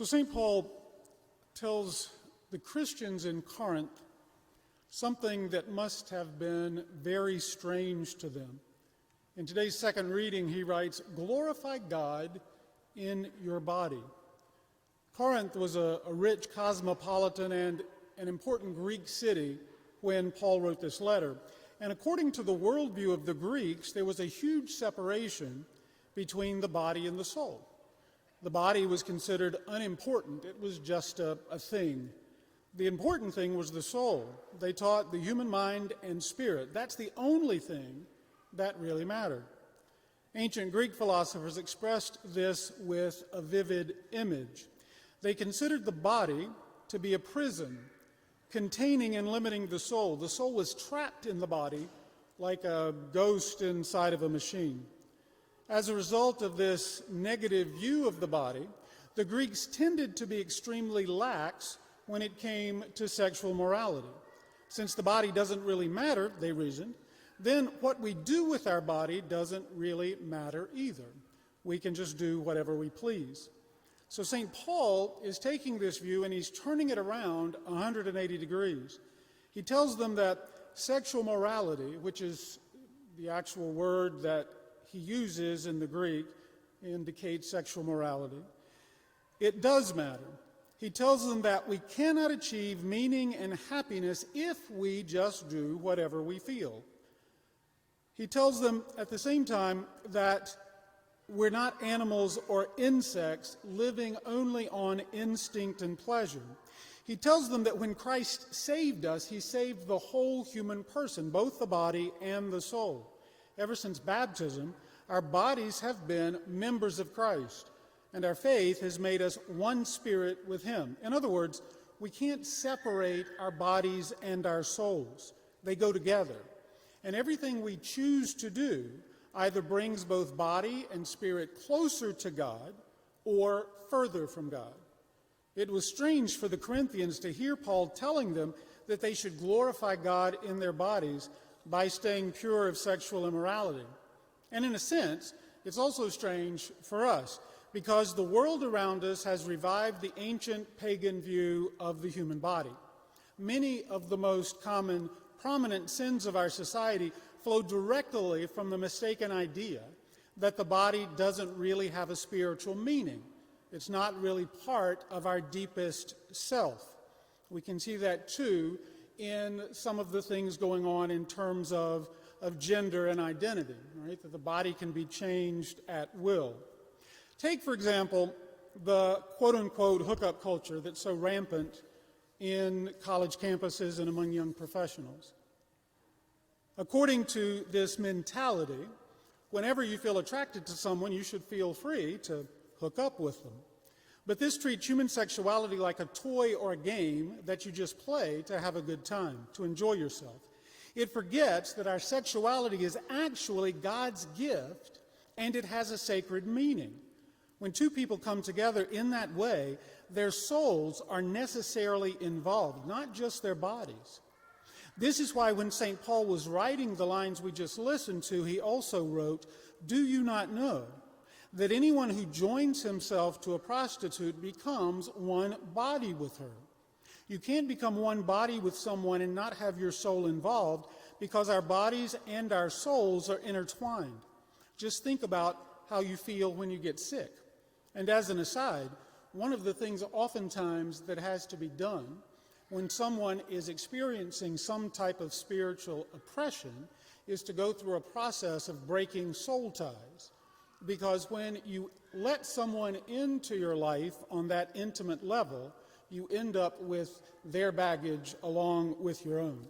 So St. Paul tells the Christians in Corinth something that must have been very strange to them. In today's second reading, he writes, "Glorify God in your body." Corinth was a rich cosmopolitan and an important Greek city when Paul wrote this letter. And according to the worldview of the Greeks, there was a huge separation between the body and the soul. The body was considered unimportant. It was just a thing. The important thing was the soul. They taught the human mind and spirit. That's the only thing that really mattered. Ancient Greek philosophers expressed this with a vivid image. They considered the body to be a prison, containing and limiting the soul. The soul was trapped in the body like a ghost inside of a machine. As a result of this negative view of the body, the Greeks tended to be extremely lax when it came to sexual morality. Since the body doesn't really matter, they reasoned, then what we do with our body doesn't really matter either. We can just do whatever we please. So St. Paul is taking this view and he's turning it around 180 degrees. He tells them that sexual morality, which is the actual word that he uses in the Greek, indicates sexual morality, it does matter. He tells them that we cannot achieve meaning and happiness if we just do whatever we feel. He tells them at the same time that we're not animals or insects living only on instinct and pleasure. He tells them that when Christ saved us, he saved the whole human person, both the body and the soul. Ever since baptism, our bodies have been members of Christ, and our faith has made us one spirit with him. In other words, we can't separate our bodies and our souls. They go together. And everything we choose to do either brings both body and spirit closer to God or further from God. It was strange for the Corinthians to hear Paul telling them that they should glorify God in their bodies by staying pure of sexual immorality. And in a sense, it's also strange for us because the world around us has revived the ancient pagan view of the human body. Many of the most common prominent sins of our society flow directly from the mistaken idea that the body doesn't really have a spiritual meaning. It's not really part of our deepest self. We can see that too in some of the things going on in terms of gender and identity, right? That the body can be changed at will. Take, for example, the quote-unquote hookup culture that's so rampant in college campuses and among young professionals. According to this mentality, whenever you feel attracted to someone, you should feel free to hook up with them. But this treats human sexuality like a toy or a game that you just play to have a good time, to enjoy yourself. It forgets that our sexuality is actually God's gift and it has a sacred meaning. When two people come together in that way, their souls are necessarily involved, not just their bodies. This is why when St. Paul was writing the lines we just listened to, he also wrote, "Do you not know that anyone who joins himself to a prostitute becomes one body with her?" You can't become one body with someone and not have your soul involved because our bodies and our souls are intertwined. Just think about how you feel when you get sick. And as an aside, one of the things oftentimes that has to be done when someone is experiencing some type of spiritual oppression is to go through a process of breaking soul ties. Because when you let someone into your life on that intimate level, you end up with their baggage along with your own.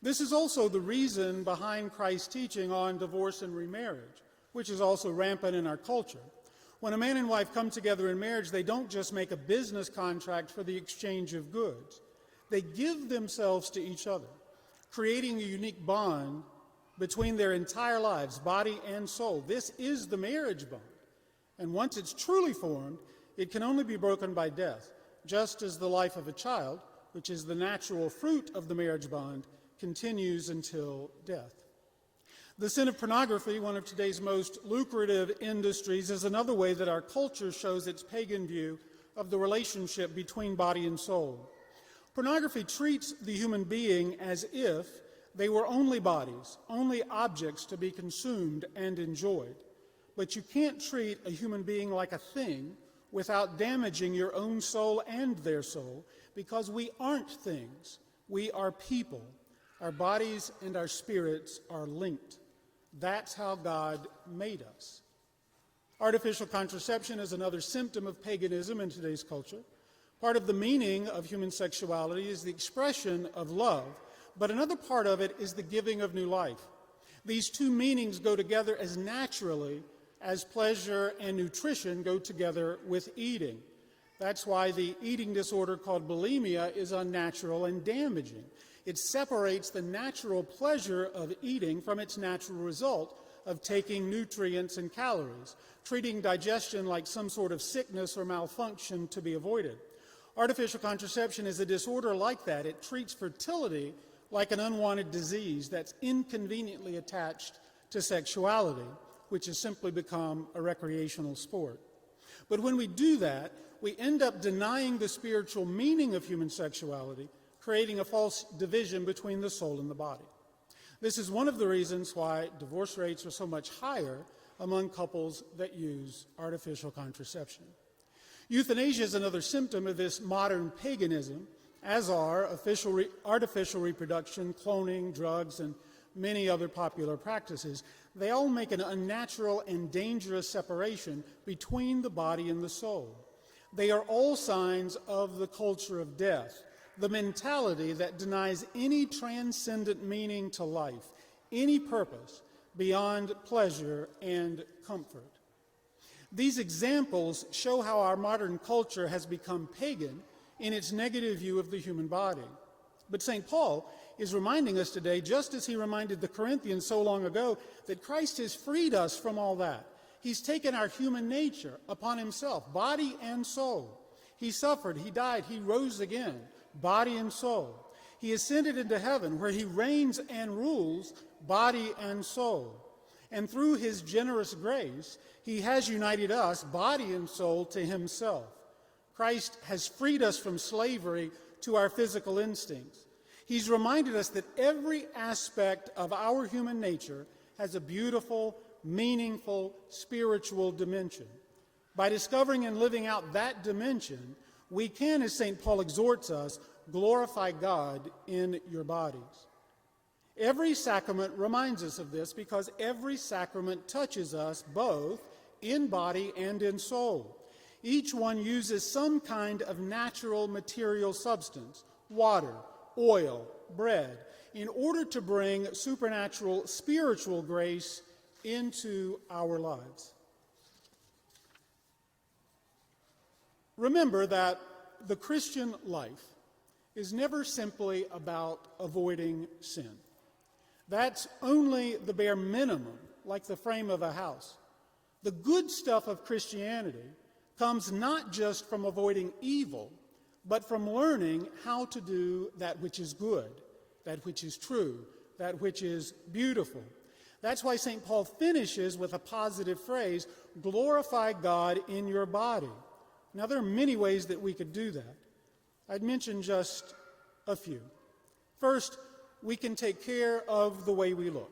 This is also the reason behind Christ's teaching on divorce and remarriage, which is also rampant in our culture. When a man and wife come together in marriage, they don't just make a business contract for the exchange of goods. They give themselves to each other, creating a unique bond between their entire lives, body and soul. This is the marriage bond. And once it's truly formed, it can only be broken by death, just as the life of a child, which is the natural fruit of the marriage bond, continues until death. The sin of pornography, one of today's most lucrative industries, is another way that our culture shows its pagan view of the relationship between body and soul. Pornography treats the human being as if they were only bodies, only objects to be consumed and enjoyed. But you can't treat a human being like a thing without damaging your own soul and their soul, because we aren't things. We are people. Our bodies and our spirits are linked. That's how God made us. Artificial contraception is another symptom of paganism in today's culture. Part of the meaning of human sexuality is the expression of love, but another part of it is the giving of new life. These two meanings go together as naturally as pleasure and nutrition go together with eating. That's why the eating disorder called bulimia is unnatural and damaging. It separates the natural pleasure of eating from its natural result of taking nutrients and calories, treating digestion like some sort of sickness or malfunction to be avoided. Artificial contraception is a disorder like that. It treats fertility like an unwanted disease that's inconveniently attached to sexuality, which has simply become a recreational sport. But when we do that, we end up denying the spiritual meaning of human sexuality, creating a false division between the soul and the body. This is one of the reasons why divorce rates are so much higher among couples that use artificial contraception. Euthanasia is another symptom of this modern paganism, as are artificial reproduction, cloning, drugs, and many other popular practices. They all make an unnatural and dangerous separation between the body and the soul. They are all signs of the culture of death, the mentality that denies any transcendent meaning to life, any purpose beyond pleasure and comfort. These examples show how our modern culture has become pagan in its negative view of the human body. But St. Paul is reminding us today, just as he reminded the Corinthians so long ago, that Christ has freed us from all that. He's taken our human nature upon himself, body and soul. He suffered, he died, he rose again, body and soul. He ascended into heaven, where he reigns and rules, body and soul. And through his generous grace, he has united us, body and soul, to himself. Christ has freed us from slavery to our physical instincts. He's reminded us that every aspect of our human nature has a beautiful, meaningful, spiritual dimension. By discovering and living out that dimension, we can, as St. Paul exhorts us, glorify God in your bodies. Every sacrament reminds us of this, because every sacrament touches us both in body and in soul. Each one uses some kind of natural material substance, water, oil, bread, in order to bring supernatural spiritual grace into our lives. Remember that the Christian life is never simply about avoiding sin. That's only the bare minimum, like the frame of a house. The good stuff of Christianity comes not just from avoiding evil, but from learning how to do that which is good, that which is true, that which is beautiful. That's why St. Paul finishes with a positive phrase, glorify God in your body. Now, there are many ways that we could do that. I'd mention just a few. First, we can take care of the way we look.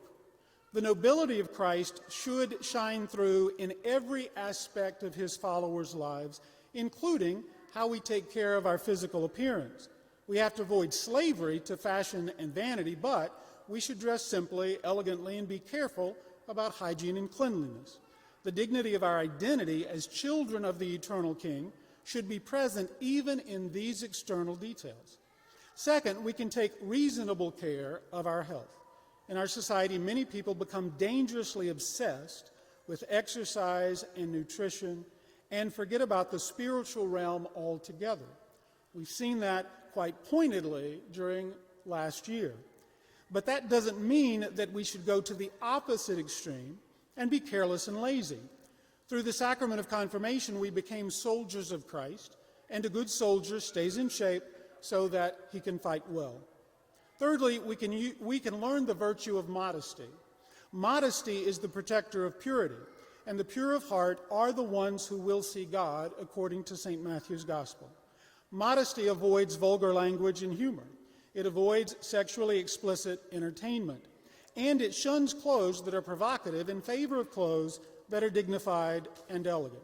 The nobility of Christ should shine through in every aspect of his followers' lives, including how we take care of our physical appearance. We have to avoid slavery to fashion and vanity, but we should dress simply, elegantly, and be careful about hygiene and cleanliness. The dignity of our identity as children of the eternal King should be present even in these external details. Second, we can take reasonable care of our health. In our society, many people become dangerously obsessed with exercise and nutrition and forget about the spiritual realm altogether. We've seen that quite pointedly during last year. But that doesn't mean that we should go to the opposite extreme and be careless and lazy. Through the sacrament of confirmation, we became soldiers of Christ, and a good soldier stays in shape so that he can fight well. Thirdly, we can learn the virtue of modesty. Modesty is the protector of purity. and the pure of heart are the ones who will see God, according to St. Matthew's Gospel. Modesty avoids vulgar language and humor. It avoids sexually explicit entertainment. And it shuns clothes that are provocative in favor of clothes that are dignified and elegant.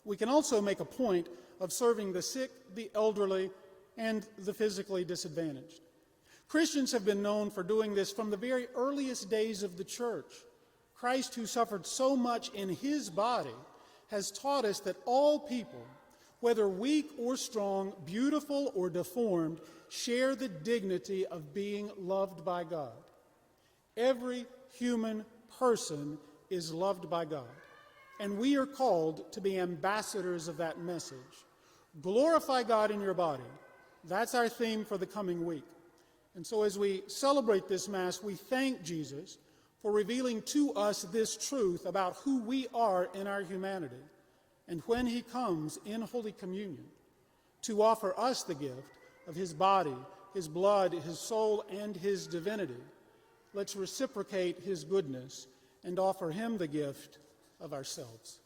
We can also make a point of serving the sick, the elderly, and the physically disadvantaged. Christians have been known for doing this from the very earliest days of the church. Christ, who suffered so much in his body, has taught us that all people, whether weak or strong, beautiful or deformed, share the dignity of being loved by God. Every human person is loved by God, and we are called to be ambassadors of that message. Glorify God in your body. That's our theme for the coming week. And so as we celebrate this Mass, we thank Jesus for revealing to us this truth about who we are in our humanity, and when he comes in Holy Communion to offer us the gift of his body, his blood, his soul, and his divinity, let's reciprocate his goodness and offer him the gift of ourselves.